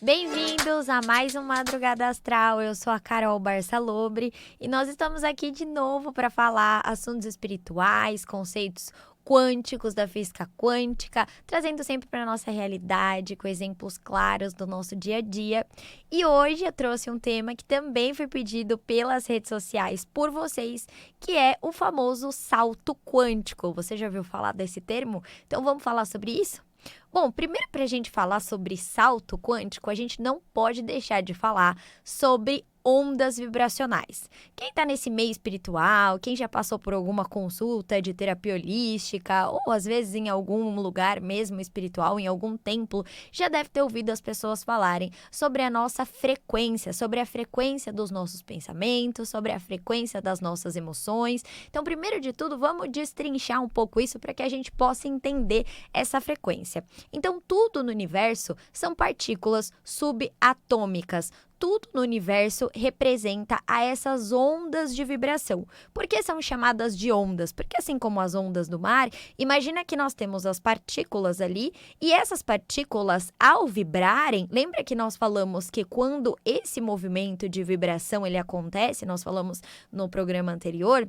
Bem-vindos a mais um Madrugada Astral. Eu sou a Carol Barçalobre e nós estamos aqui de novo para falar assuntos espirituais, conceitos quânticos da física quântica, trazendo sempre para a nossa realidade, com exemplos claros do nosso dia a dia. E hoje eu trouxe um tema que também foi pedido pelas redes sociais por vocês, que é o famoso salto quântico. Você já ouviu falar desse termo? Então vamos falar sobre isso? Bom, primeiro para a gente falar sobre salto quântico, a gente não pode deixar de falar sobre ondas vibracionais. Quem está nesse meio espiritual, quem já passou por alguma consulta de terapia holística, ou às vezes em algum lugar mesmo espiritual, em algum templo, já deve ter ouvido as pessoas falarem sobre a nossa frequência, sobre a frequência dos nossos pensamentos, sobre a frequência das nossas emoções. Então, primeiro de tudo, vamos destrinchar um pouco isso para que a gente possa entender essa frequência. Então, tudo no universo são partículas subatômicas. Tudo no universo representa a essas ondas de vibração. Por que são chamadas de ondas? Porque assim como as ondas do mar, imagina que nós temos as partículas ali e essas partículas, ao vibrarem, lembra que nós falamos que quando esse movimento de vibração ele acontece, nós falamos no programa anterior,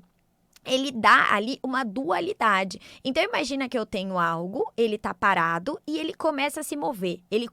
ele dá ali uma dualidade. Então, imagina que eu tenho algo, ele está parado e ele começa a se mover, ele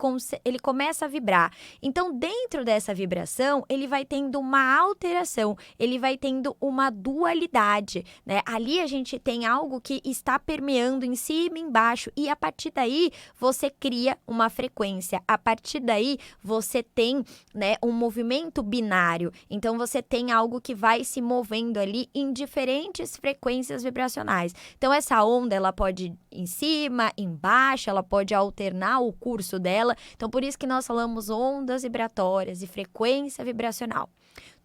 começa a vibrar. Então, dentro dessa vibração, ele vai tendo uma alteração, ele vai tendo uma dualidade, né? Ali a gente tem algo que está permeando em cima e embaixo e a partir daí você cria uma frequência. A partir daí você tem, né, um movimento binário. Então, você tem algo que vai se movendo ali em diferentes frequências vibracionais. Então, essa onda, ela pode ir em cima, embaixo, ela pode alternar o curso dela. Então, por isso que nós falamos ondas vibratórias e frequência vibracional.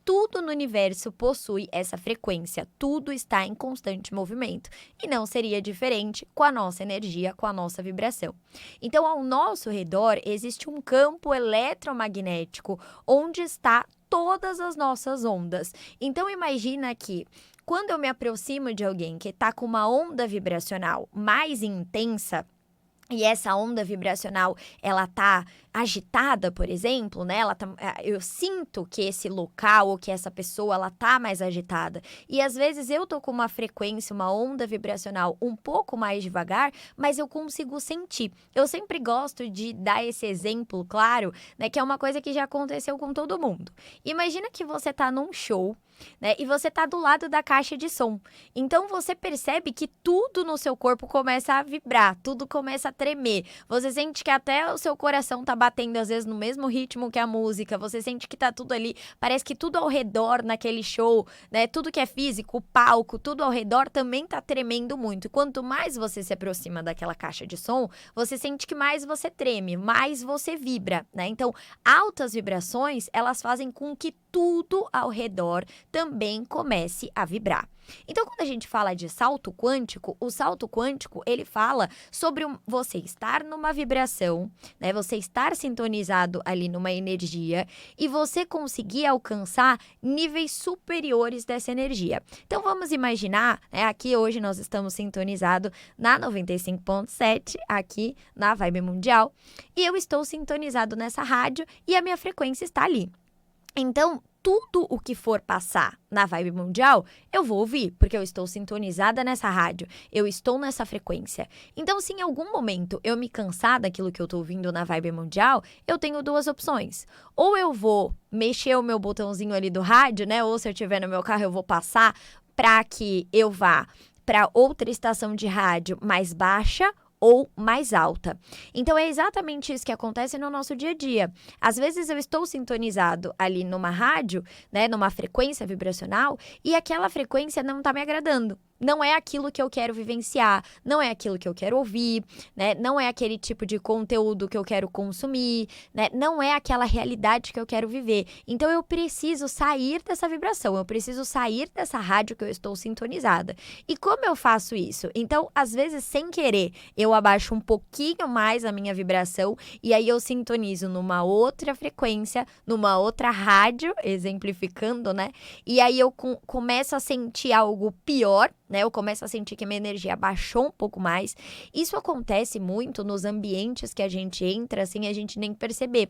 Tudo no universo possui essa frequência, tudo está em constante movimento. E não seria diferente com a nossa energia, com a nossa vibração. Então, ao nosso redor, existe um campo eletromagnético onde está todas as nossas ondas. Então, imagina que quando eu me aproximo de alguém que está com uma onda vibracional mais intensa, e essa onda vibracional, ela tá agitada, por exemplo, né? Eu sinto que esse local ou que essa pessoa, ela tá mais agitada. E às vezes eu tô com uma frequência, uma onda vibracional um pouco mais devagar, mas eu consigo sentir. Eu sempre gosto de dar esse exemplo, claro, né? Que é uma coisa que já aconteceu com todo mundo. Imagina que você tá num show, né? E você tá do lado da caixa de som. Então, você percebe que tudo no seu corpo começa a vibrar, tudo começa a tremer. Você sente que até o seu coração tá batendo, às vezes, no mesmo ritmo que a música. Você sente que tá tudo ali, parece que tudo ao redor naquele show, né? Tudo que é físico, o palco, tudo ao redor também tá tremendo muito. E quanto mais você se aproxima daquela caixa de som, você sente que mais você treme, mais você vibra, né? Então, altas vibrações, elas fazem com que tudo ao redor também comece a vibrar. Então, quando a gente fala de salto quântico, o salto quântico, ele fala sobre você estar numa vibração, né? Você estar sintonizado ali numa energia e você conseguir alcançar níveis superiores dessa energia. Então, vamos imaginar, né? Aqui hoje nós estamos sintonizados na 95.7, aqui na Vibe Mundial, e eu estou sintonizado nessa rádio e a minha frequência está ali. Então, tudo o que for passar na Vibe Mundial, eu vou ouvir, porque eu estou sintonizada nessa rádio, eu estou nessa frequência. Então, se em algum momento eu me cansar daquilo que eu estou ouvindo na Vibe Mundial, eu tenho duas opções. Ou eu vou mexer o meu botãozinho ali do rádio, né? Ou se eu estiver no meu carro, eu vou passar para que eu vá para outra estação de rádio mais baixa ou mais alta. Então, é exatamente isso que acontece no nosso dia a dia. Às vezes, eu estou sintonizado ali numa rádio, né, numa frequência vibracional, e aquela frequência não está me agradando. Não é aquilo que eu quero vivenciar, não é aquilo que eu quero ouvir, né? Não é aquele tipo de conteúdo que eu quero consumir, né? Não é aquela realidade que eu quero viver. Então, eu preciso sair dessa vibração, eu preciso sair dessa rádio que eu estou sintonizada. E como eu faço isso? Então, às vezes, sem querer, eu abaixo um pouquinho mais a minha vibração e aí eu sintonizo numa outra frequência, numa outra rádio, exemplificando, né? E aí eu começo a sentir algo pior, né? Eu começo a sentir que a minha energia baixou um pouco mais. Isso acontece muito nos ambientes que a gente entra sem a gente nem perceber.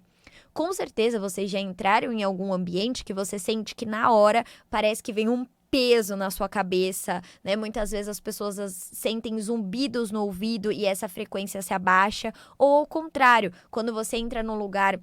Com certeza vocês já entraram em algum ambiente que você sente que na hora parece que vem um peso na sua cabeça, né? Muitas vezes as pessoas sentem zumbidos no ouvido e essa frequência se abaixa, ou ao contrário, quando você entra num lugar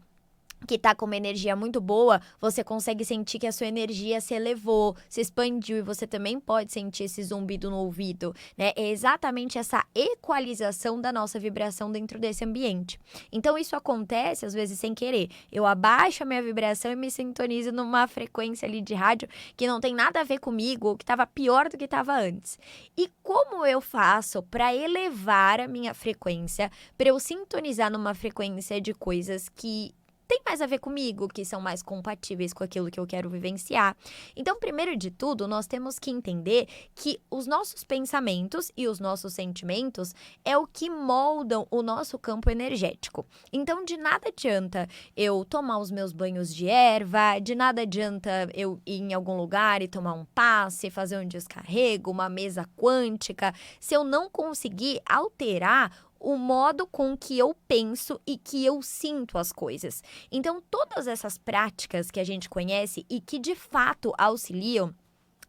que tá com uma energia muito boa, você consegue sentir que a sua energia se elevou, se expandiu e você também pode sentir esse zumbido no ouvido, né? É exatamente essa equalização da nossa vibração dentro desse ambiente. Então isso acontece às vezes sem querer. Eu abaixo a minha vibração e me sintonizo numa frequência ali de rádio que não tem nada a ver comigo, ou que estava pior do que estava antes. E como eu faço para elevar a minha frequência, para eu sintonizar numa frequência de coisas que tem mais a ver comigo, que são mais compatíveis com aquilo que eu quero vivenciar. Então, primeiro de tudo, nós temos que entender que os nossos pensamentos e os nossos sentimentos é o que moldam o nosso campo energético. Então, de nada adianta eu tomar os meus banhos de erva, de nada adianta eu ir em algum lugar e tomar um passe, fazer um descarrego, uma mesa quântica, se eu não conseguir alterar o modo com que eu penso e que eu sinto as coisas. Então, todas essas práticas que a gente conhece e que de fato auxiliam,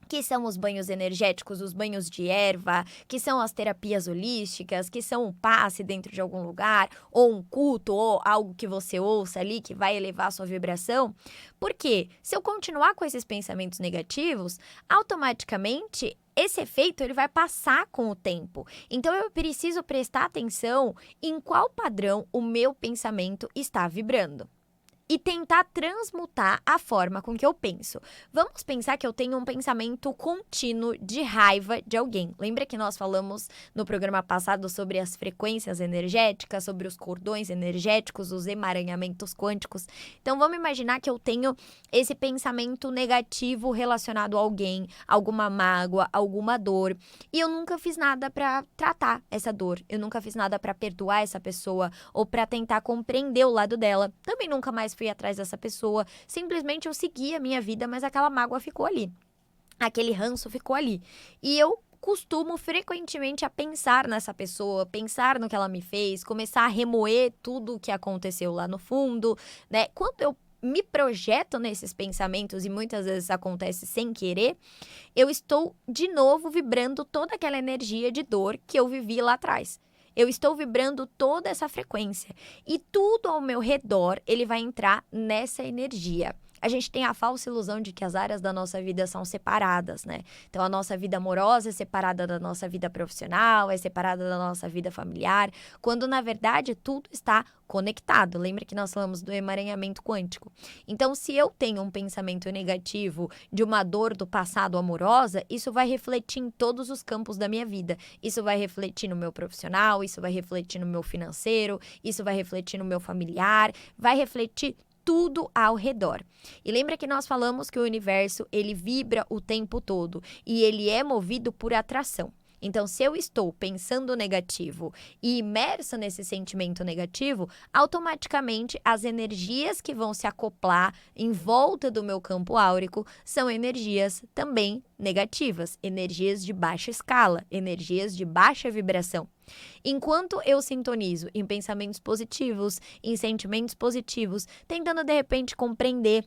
que são os banhos energéticos, os banhos de erva, que são as terapias holísticas, que são um passe dentro de algum lugar, ou um culto, ou algo que você ouça ali que vai elevar a sua vibração. Porque se eu continuar com esses pensamentos negativos, automaticamente esse efeito ele vai passar com o tempo. Então eu preciso prestar atenção em qual padrão o meu pensamento está vibrando e tentar transmutar a forma com que eu penso. Vamos pensar que eu tenho um pensamento contínuo de raiva de alguém. Lembra que nós falamos no programa passado sobre as frequências energéticas, sobre os cordões energéticos, os emaranhamentos quânticos? Então vamos imaginar que eu tenho esse pensamento negativo relacionado a alguém, alguma mágoa, alguma dor, e eu nunca fiz nada para tratar essa dor. Eu nunca fiz nada para perdoar essa pessoa ou para tentar compreender o lado dela. Também nunca mais fui atrás dessa pessoa, simplesmente eu segui a minha vida, mas aquela mágoa ficou ali, aquele ranço ficou ali. E eu costumo frequentemente a pensar nessa pessoa, pensar no que ela me fez, começar a remoer tudo o que aconteceu lá no fundo, né? Quando eu me projeto nesses pensamentos, e muitas vezes acontece sem querer, eu estou de novo vibrando toda aquela energia de dor que eu vivi lá atrás. Eu estou vibrando toda essa frequência e tudo ao meu redor, ele vai entrar nessa energia. A gente tem a falsa ilusão de que as áreas da nossa vida são separadas, né? Então, a nossa vida amorosa é separada da nossa vida profissional, é separada da nossa vida familiar, quando, na verdade, tudo está conectado. Lembra que nós falamos do emaranhamento quântico? Então, se eu tenho um pensamento negativo de uma dor do passado amorosa, isso vai refletir em todos os campos da minha vida. Isso vai refletir no meu profissional, isso vai refletir no meu financeiro, isso vai refletir no meu familiar, vai refletir tudo ao redor. E lembra que nós falamos que o universo, ele vibra o tempo todo e ele é movido por atração. Então, se eu estou pensando negativo e imersa nesse sentimento negativo, automaticamente as energias que vão se acoplar em volta do meu campo áurico são energias também negativas, energias de baixa escala, energias de baixa vibração. Enquanto eu sintonizo em pensamentos positivos, em sentimentos positivos, tentando de repente compreender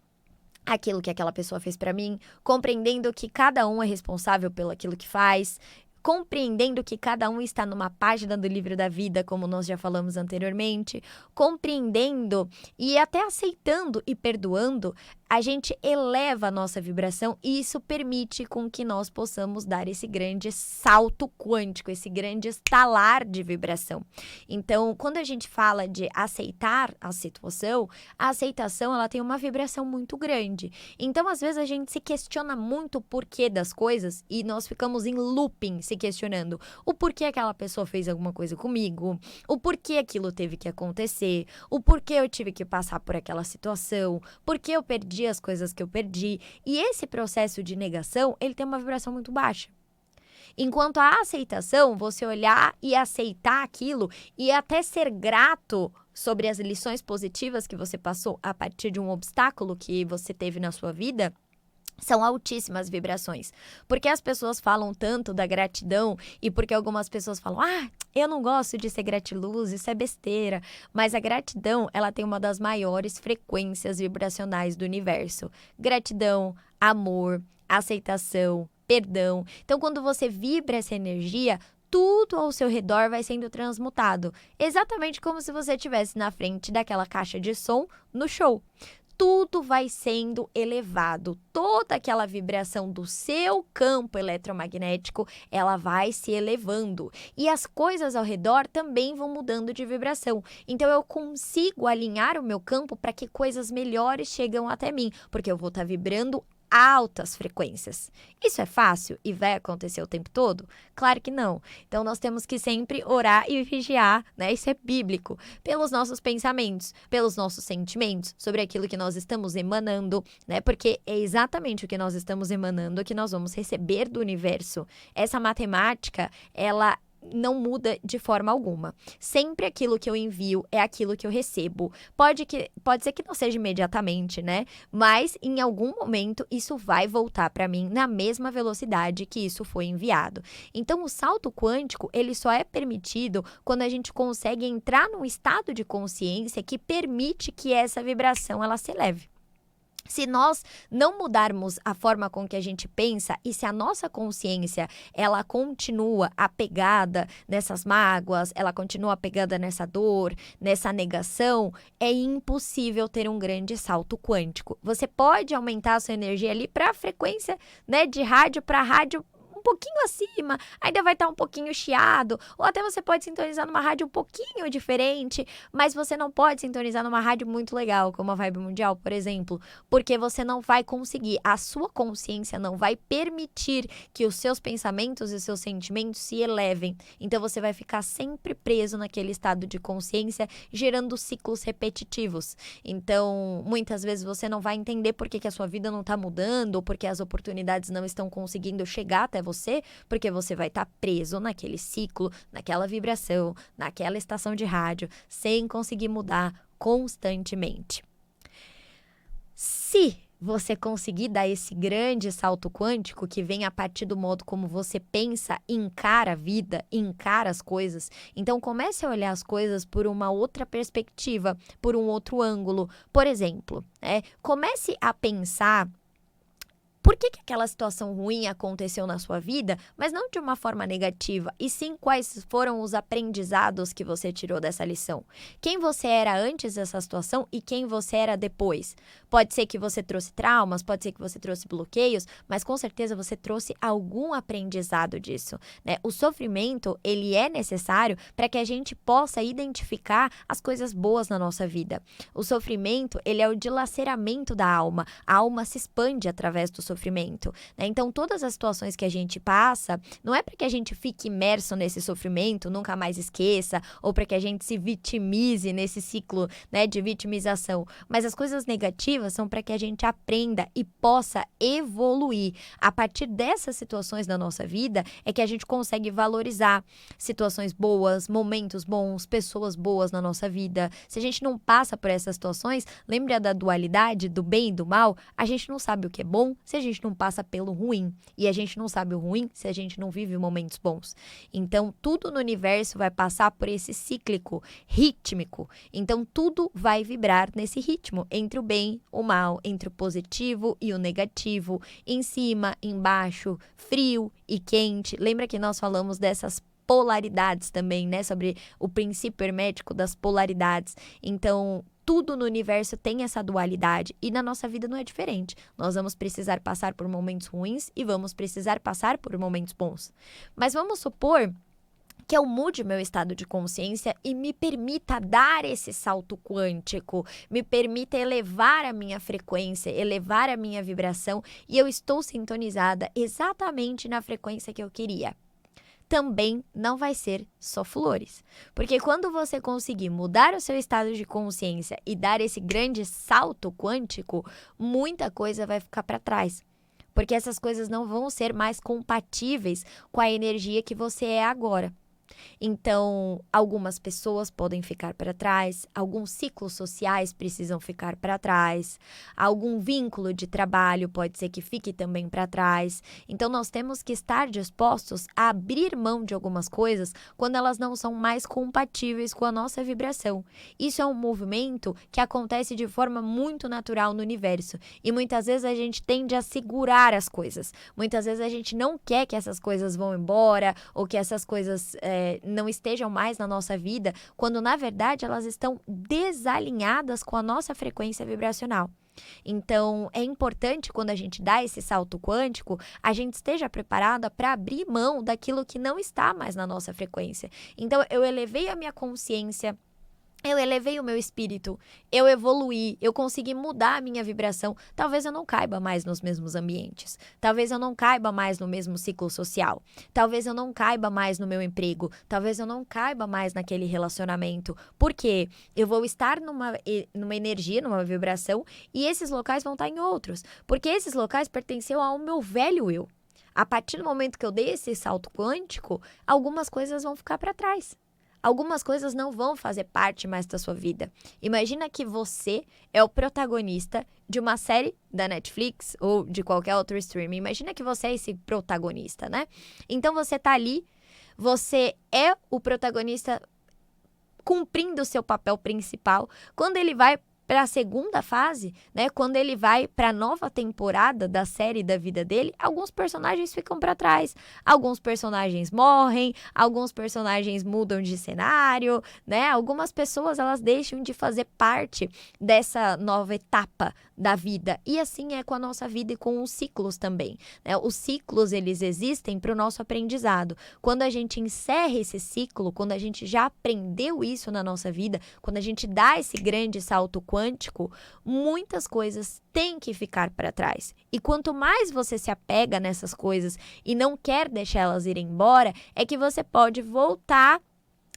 aquilo que aquela pessoa fez para mim, compreendendo que cada um é responsável pelo aquilo que faz, compreendendo que cada um está numa página do livro da vida, como nós já falamos anteriormente, compreendendo e até aceitando e perdoando, a gente eleva a nossa vibração e isso permite com que nós possamos dar esse grande salto quântico, esse grande estalar de vibração. Então, quando a gente fala de aceitar a situação, a aceitação ela tem uma vibração muito grande. Então, às vezes a gente se questiona muito o porquê das coisas e nós ficamos em looping se questionando o porquê aquela pessoa fez alguma coisa comigo, o porquê aquilo teve que acontecer, o porquê eu tive que passar por aquela situação, porquê eu perdi as coisas que eu perdi. E esse processo de negação, ele tem uma vibração muito baixa. Enquanto a aceitação, você olhar e aceitar aquilo e até ser grato sobre as lições positivas que você passou a partir de um obstáculo que você teve na sua vida, São altíssimas vibrações. Porque as pessoas falam tanto da gratidão e porque algumas pessoas falam: "Ah, eu não gosto de ser gratiluz, isso é besteira". Mas a gratidão, ela tem uma das maiores frequências vibracionais do universo. Gratidão, amor, aceitação, perdão. Então, quando você vibra essa energia, tudo ao seu redor vai sendo transmutado. Exatamente como se você estivesse na frente daquela caixa de som no show. Tudo vai sendo elevado, toda aquela vibração do seu campo eletromagnético, ela vai se elevando. E as coisas ao redor também vão mudando de vibração. Então eu consigo alinhar o meu campo para que coisas melhores chegam até mim, porque eu vou estar vibrando altas frequências. Isso é fácil e vai acontecer o tempo todo? Claro que não. Então nós temos que sempre orar e vigiar, né? Isso é bíblico, pelos nossos pensamentos, pelos nossos sentimentos, sobre aquilo que nós estamos emanando, né? Porque é exatamente o que nós estamos emanando que nós vamos receber do universo. Essa matemática, ela não muda de forma alguma. Sempre aquilo que eu envio é aquilo que eu recebo. Pode ser que não seja imediatamente, né? Mas em algum momento isso vai voltar para mim na mesma velocidade que isso foi enviado. Então o salto quântico, ele só é permitido quando a gente consegue entrar num estado de consciência que permite que essa vibração ela se eleve. Se nós não mudarmos a forma com que a gente pensa e se a nossa consciência ela continua apegada nessas mágoas, ela continua apegada nessa dor, nessa negação, é impossível ter um grande salto quântico. Você pode aumentar a sua energia ali para a frequência, né, de rádio para rádio um pouquinho acima, ainda vai estar um pouquinho chiado, ou até você pode sintonizar numa rádio um pouquinho diferente, mas você não pode sintonizar numa rádio muito legal, como a Vibe Mundial, por exemplo, porque você não vai conseguir, a sua consciência não vai permitir que os seus pensamentos e os seus sentimentos se elevem. Então você vai ficar sempre preso naquele estado de consciência, gerando ciclos repetitivos. Então, muitas vezes você não vai entender por que a sua vida não está mudando, ou porque as oportunidades não estão conseguindo chegar até você, porque você vai estar preso naquele ciclo, naquela vibração, naquela estação de rádio, sem conseguir mudar constantemente. Se você conseguir dar esse grande salto quântico que vem a partir do modo como você pensa, encara a vida, encara as coisas, então comece a olhar as coisas por uma outra perspectiva, por um outro ângulo. Por exemplo, comece a pensar por que aquela situação ruim aconteceu na sua vida, mas não de uma forma negativa, e sim quais foram os aprendizados que você tirou dessa lição. Quem você era antes dessa situação e quem você era depois. Pode ser que você trouxe traumas, pode ser que você trouxe bloqueios, mas com certeza você trouxe algum aprendizado disso, né? O sofrimento, ele é necessário para que a gente possa identificar as coisas boas na nossa vida. O sofrimento, ele é o dilaceramento da alma. A alma se expande através do sofrimento, né? Então, todas as situações que a gente passa, não é para que a gente fique imerso nesse sofrimento, nunca mais esqueça, ou para que a gente se vitimize nesse ciclo, né, de vitimização, mas as coisas negativas são para que a gente aprenda e possa evoluir. A partir dessas situações da nossa vida, é que a gente consegue valorizar situações boas, momentos bons, pessoas boas na nossa vida. Se a gente não passa por essas situações, lembra da dualidade, do bem e do mal? A gente não sabe o que é bom se a gente não passa pelo ruim. E a gente não sabe o ruim se a gente não vive momentos bons. Então, tudo no universo vai passar por esse cíclico rítmico. Então, tudo vai vibrar nesse ritmo, entre o bem, o mal, entre o positivo e o negativo, em cima, embaixo, frio e quente. Lembra que nós falamos dessas polaridades também, né? Sobre o princípio hermético das polaridades. Então, tudo no universo tem essa dualidade e na nossa vida não é diferente. Nós vamos precisar passar por momentos ruins e vamos precisar passar por momentos bons. Mas vamos supor que eu mude meu estado de consciência e me permita dar esse salto quântico, me permita elevar a minha frequência, elevar a minha vibração e eu estou sintonizada exatamente na frequência que eu queria. Também não vai ser só flores. Porque quando você conseguir mudar o seu estado de consciência e dar esse grande salto quântico, muita coisa vai ficar para trás. Porque essas coisas não vão ser mais compatíveis com a energia que você é agora. Então, algumas pessoas podem ficar para trás, alguns ciclos sociais precisam ficar para trás, algum vínculo de trabalho pode ser que fique também para trás. Então, nós temos que estar dispostos a abrir mão de algumas coisas quando elas não são mais compatíveis com a nossa vibração. Isso é um movimento que acontece de forma muito natural no universo e muitas vezes a gente tende a segurar as coisas. Muitas vezes a gente não quer que essas coisas vão embora ou que essas coisas não estejam mais na nossa vida, quando na verdade elas estão desalinhadas com a nossa frequência vibracional. Então, é importante quando a gente dá esse salto quântico, a gente esteja preparada para abrir mão daquilo que não está mais na nossa frequência. Então, eu elevei a minha consciência, eu elevei o meu espírito, eu evoluí, eu consegui mudar a minha vibração. Talvez eu não caiba mais nos mesmos ambientes. Talvez eu não caiba mais no mesmo ciclo social. Talvez eu não caiba mais no meu emprego. Talvez eu não caiba mais naquele relacionamento. Por quê? Eu vou estar numa energia, numa vibração, e esses locais vão estar em outros. Porque esses locais pertenciam ao meu velho eu. A partir do momento que eu dei esse salto quântico, algumas coisas vão ficar para trás. Algumas coisas não vão fazer parte mais da sua vida. Imagina que você é o protagonista de uma série da Netflix ou de qualquer outro streaming. Imagina que você é esse protagonista, né? Então você tá ali, você é o protagonista cumprindo o seu papel principal. Quando ele vai para a segunda fase, né, quando ele vai para a nova temporada da série da vida dele, alguns personagens ficam para trás, alguns personagens morrem, alguns personagens mudam de cenário, né? Algumas pessoas elas deixam de fazer parte dessa nova etapa da vida. E assim é com a nossa vida e com os ciclos também, né? Os ciclos eles existem para o nosso aprendizado. Quando a gente encerra esse ciclo, quando a gente já aprendeu isso na nossa vida, quando a gente dá esse grande salto quântico, muitas coisas têm que ficar para trás. E quanto mais você se apega nessas coisas e não quer deixar elas irem embora, é que você pode voltar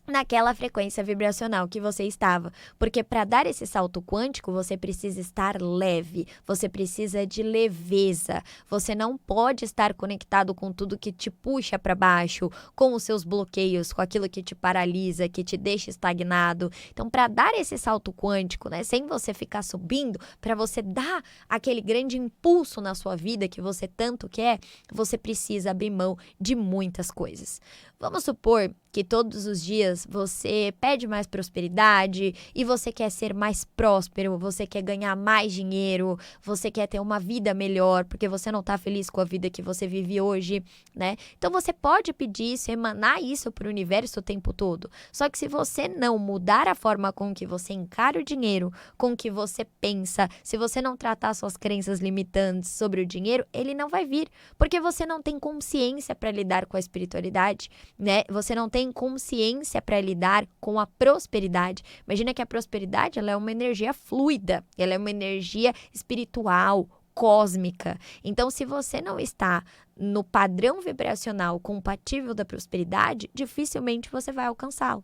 naquela frequência vibracional que você estava. Porque para dar esse salto quântico, você precisa estar leve, você precisa de leveza. Você não pode estar conectado com tudo que te puxa para baixo, com os seus bloqueios, com aquilo que te paralisa, que te deixa estagnado. Então, para dar esse salto quântico, né, sem você ficar subindo, para você dar aquele grande impulso na sua vida que você tanto quer, você precisa abrir mão de muitas coisas. Vamos supor que todos os dias você pede mais prosperidade e você quer ser mais próspero, você quer ganhar mais dinheiro, você quer ter uma vida melhor, porque você não está feliz com a vida que você vive hoje, né? Então você pode pedir isso, emanar isso para o universo o tempo todo. Só que se você não mudar a forma com que você encara o dinheiro, com que você pensa, se você não tratar suas crenças limitantes sobre o dinheiro, ele não vai vir, porque você não tem consciência para lidar com a espiritualidade, né? Você não tem consciência para lidar com a prosperidade. Imagina que a prosperidade ela é uma energia fluida, ela é uma energia espiritual, cósmica. Então, se você não está no padrão vibracional compatível da prosperidade, dificilmente você vai alcançá-lo.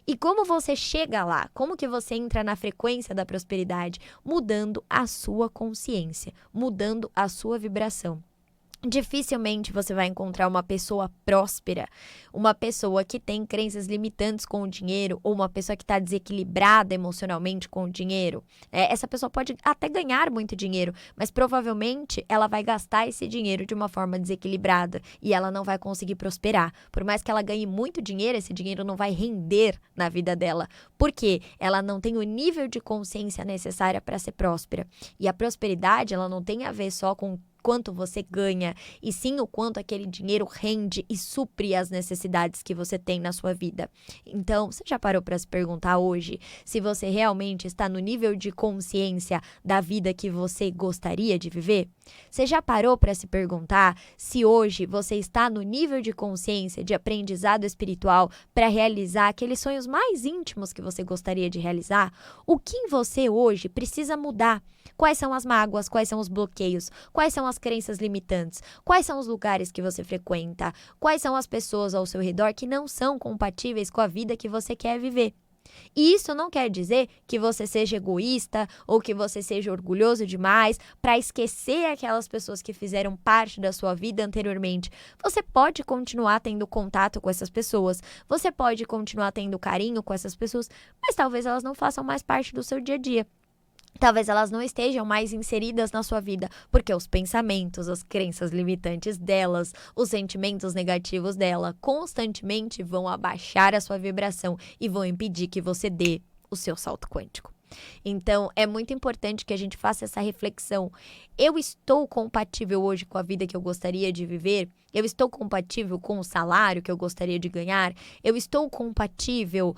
E como você chega lá? Como que você entra na frequência da prosperidade? Mudando a sua consciência, mudando a sua vibração. Dificilmente você vai encontrar uma pessoa próspera, uma pessoa que tem crenças limitantes com o dinheiro ou uma pessoa que está desequilibrada emocionalmente com o dinheiro. Essa pessoa pode até ganhar muito dinheiro, mas provavelmente ela vai gastar esse dinheiro de uma forma desequilibrada e ela não vai conseguir prosperar. Por mais que ela ganhe muito dinheiro, esse dinheiro não vai render na vida dela. Por quê? Ela não tem o nível de consciência necessária para ser próspera. E a prosperidade, ela não tem a ver só com quanto você ganha, e sim o quanto aquele dinheiro rende e supre as necessidades que você tem na sua vida. Então, você já parou para se perguntar hoje se você realmente está no nível de consciência da vida que você gostaria de viver? Você já parou para se perguntar se hoje você está no nível de consciência, de aprendizado espiritual para realizar aqueles sonhos mais íntimos que você gostaria de realizar? O que em você hoje precisa mudar? Quais são as mágoas? Quais são os bloqueios? Quais são as crenças limitantes? Quais são os lugares que você frequenta? Quais são as pessoas ao seu redor que não são compatíveis com a vida que você quer viver? E isso não quer dizer que você seja egoísta ou que você seja orgulhoso demais para esquecer aquelas pessoas que fizeram parte da sua vida anteriormente. Você pode continuar tendo contato com essas pessoas, você pode continuar tendo carinho com essas pessoas, mas talvez elas não façam mais parte do seu dia a dia. Talvez elas não estejam mais inseridas na sua vida, porque os pensamentos, as crenças limitantes delas, os sentimentos negativos dela, constantemente vão abaixar a sua vibração e vão impedir que você dê o seu salto quântico. Então, é muito importante que a gente faça essa reflexão. Eu estou compatível hoje com a vida que eu gostaria de viver? Eu estou compatível com o salário que eu gostaria de ganhar? Eu estou compatível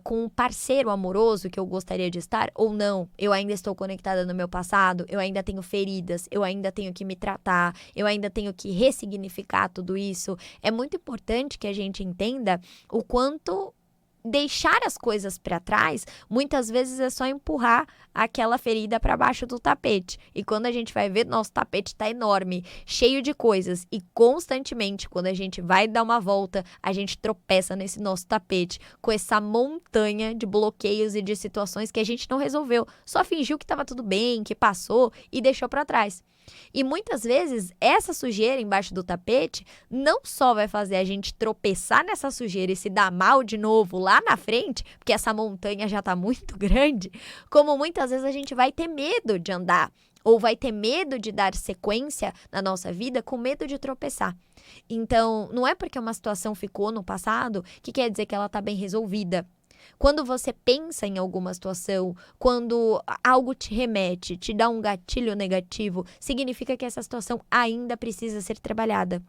com o parceiro amoroso que eu gostaria de estar ou não? Eu ainda estou conectada no meu passado? Eu ainda tenho feridas? Eu ainda tenho que me tratar? Eu ainda tenho que ressignificar tudo isso? É muito importante que a gente entenda o quanto deixar as coisas para trás, muitas vezes é só empurrar aquela ferida para baixo do tapete. E quando a gente vai ver, nosso tapete está enorme, cheio de coisas. E constantemente, quando a gente vai dar uma volta, a gente tropeça nesse nosso tapete com essa montanha de bloqueios e de situações que a gente não resolveu. Só fingiu que estava tudo bem, que passou e deixou para trás. E muitas vezes essa sujeira embaixo do tapete não só vai fazer a gente tropeçar nessa sujeira e se dar mal de novo lá na frente, porque essa montanha já está muito grande, como muitas vezes a gente vai ter medo de andar ou vai ter medo de dar sequência na nossa vida com medo de tropeçar. Então, não é porque uma situação ficou no passado que quer dizer que ela está bem resolvida. Quando você pensa em alguma situação, quando algo te remete, te dá um gatilho negativo, significa que essa situação ainda precisa ser trabalhada.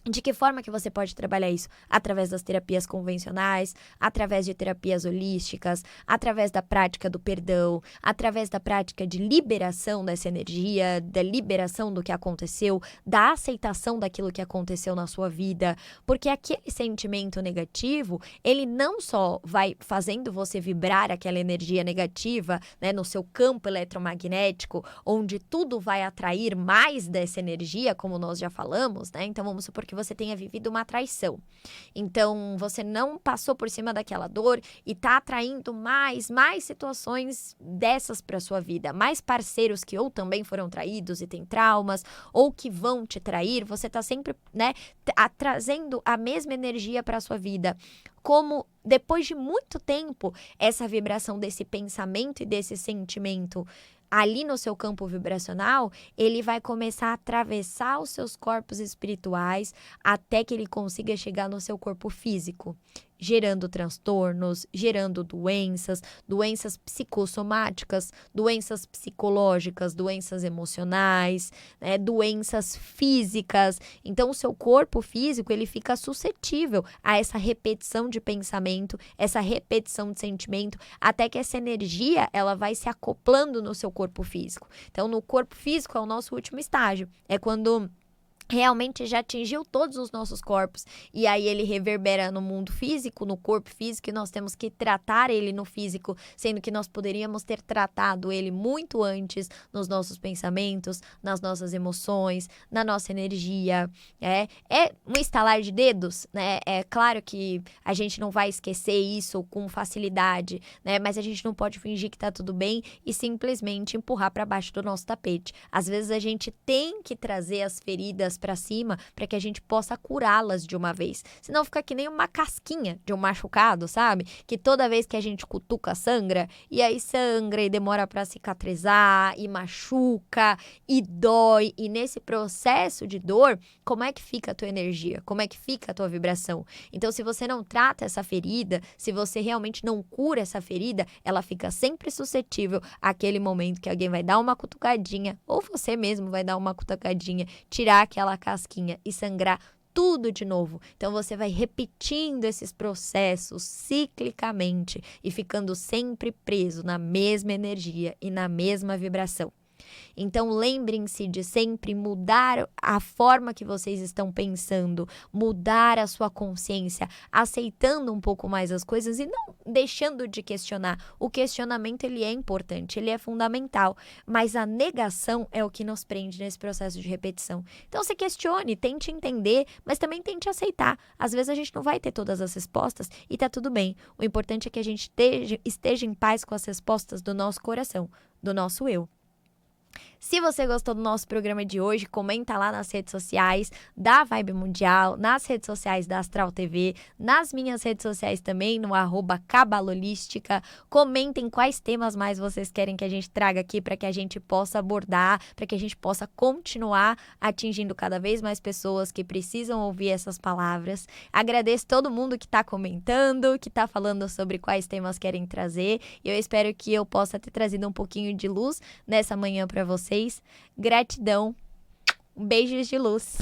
De que forma que você pode trabalhar isso? Através das terapias convencionais, através de terapias holísticas, através da prática do perdão, através da prática de liberação dessa energia, da liberação do que aconteceu, da aceitação daquilo que aconteceu na sua vida. Porque aquele sentimento negativo, ele não só vai fazendo você vibrar aquela energia negativa, né, no seu campo eletromagnético, onde tudo vai atrair mais dessa energia, como nós já falamos, né? Então vamos supor que você tenha vivido uma traição. Então, você não passou por cima daquela dor e tá atraindo mais situações dessas para sua vida, mais parceiros que ou também foram traídos e têm traumas, ou que vão te trair, você tá sempre, né, trazendo a mesma energia para sua vida. Como depois de muito tempo, essa vibração desse pensamento e desse sentimento ali no seu campo vibracional, ele vai começar a atravessar os seus corpos espirituais até que ele consiga chegar no seu corpo físico, gerando transtornos, gerando doenças, doenças psicossomáticas, doenças psicológicas, doenças emocionais, né, doenças físicas. Então, o seu corpo físico, ele fica suscetível a essa repetição de pensamento, essa repetição de sentimento, até que essa energia, ela vai se acoplando no seu corpo físico. Então, no corpo físico é o nosso último estágio. É quando realmente já atingiu todos os nossos corpos e aí ele reverbera no mundo físico, no corpo físico, e nós temos que tratar ele no físico, sendo que nós poderíamos ter tratado ele muito antes nos nossos pensamentos, nas nossas emoções, na nossa energia. É um estalar de dedos, né? É claro que a gente não vai esquecer isso com facilidade, né? Mas a gente não pode fingir que tá tudo bem e simplesmente empurrar para baixo do nosso tapete. Às vezes a gente tem que trazer as feridas para cima para que a gente possa curá-las de uma vez. Senão fica que nem uma casquinha de um machucado, sabe? Que toda vez que a gente cutuca sangra, e aí sangra e demora para cicatrizar, e machuca, e dói. E nesse processo de dor, como é que fica a tua energia? Como é que fica a tua vibração? Então, se você não trata essa ferida, se você realmente não cura essa ferida, ela fica sempre suscetível àquele momento que alguém vai dar uma cutucadinha, ou você mesmo vai dar uma cutucadinha, tirar aquela casquinha e sangrar tudo de novo. Então você vai repetindo esses processos ciclicamente e ficando sempre preso na mesma energia e na mesma vibração. Então, lembrem-se de sempre mudar a forma que vocês estão pensando, mudar a sua consciência, aceitando um pouco mais as coisas e não deixando de questionar. O questionamento, ele é importante, ele é fundamental, mas a negação é o que nos prende nesse processo de repetição. Então, se questione, tente entender, mas também tente aceitar. Às vezes a gente não vai ter todas as respostas e tá tudo bem. O importante é que a gente esteja em paz com as respostas do nosso coração, do nosso eu. Se você gostou do nosso programa de hoje, comenta lá nas redes sociais da Vibe Mundial, nas redes sociais da Astral TV, nas minhas redes sociais também, no @cabalolística. Comentem quais temas mais vocês querem que a gente traga aqui para que a gente possa abordar, para que a gente possa continuar atingindo cada vez mais pessoas que precisam ouvir essas palavras. Agradeço todo mundo que está comentando, que está falando sobre quais temas querem trazer. E eu espero que eu possa ter trazido um pouquinho de luz nessa manhã para vocês. Gratidão. Beijos de luz.